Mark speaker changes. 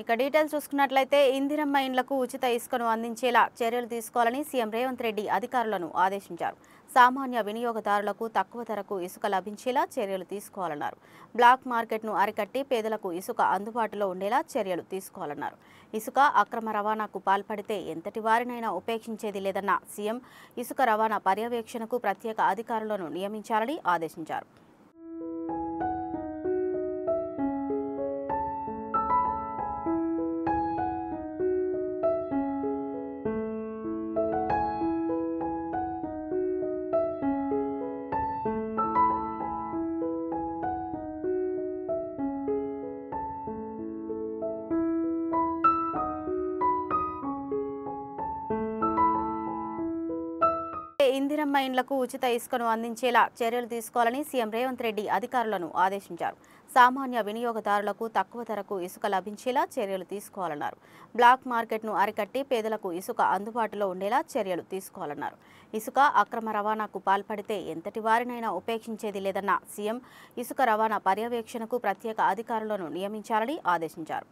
Speaker 1: ఇక డీటెయిల్స్ చూసుకున్నట్లయితే ఇందిరమ్మ ఇండ్లకు ఉచిత ఇసుకను అందించేలా చర్యలు తీసుకోవాలని సీఎం రేవంత్ రెడ్డి అధికారులను ఆదేశించారు. సామాన్య వినియోగదారులకు తక్కువ ధరకు ఇసుక లభించేలా చర్యలు తీసుకోవాలన్నారు. బ్లాక్ మార్కెట్ను అరికట్టి పేదలకు ఇసుక అందుబాటులో ఉండేలా చర్యలు తీసుకోవాలన్నారు. ఇసుక అక్రమ రవాణాకు పాల్పడితే ఎంతటి వారినైనా ఉపేక్షించేది లేదన్న సీఎం ఇసుక రవాణా పర్యవేక్షణకు ప్రత్యేక అధికారులను నియమించాలని ఆదేశించారు. ఇందిరమ్మ ఇండ్లకు ఉచిత ఇసుకను అందించేలా చర్యలు తీసుకోవాలని సీఎం రేవంత్ రెడ్డి అధికారులను ఆదేశించారు. సామాన్య వినియోగదారులకు తక్కువ ధరకు ఇసుక లభించేలా చర్యలు తీసుకోవాలన్నారు. బ్లాక్ మార్కెట్ను అరికట్టి పేదలకు ఇసుక అందుబాటులో ఉండేలా చర్యలు తీసుకోవాలన్నారు. ఇసుక అక్రమ రవాణాకు పాల్పడితే ఎంతటి వారినైనా ఉపేక్షించేది లేదన్న సీఎం ఇసుక రవాణా పర్యవేక్షణకు ప్రత్యేక అధికారులను నియమించాలని ఆదేశించారు.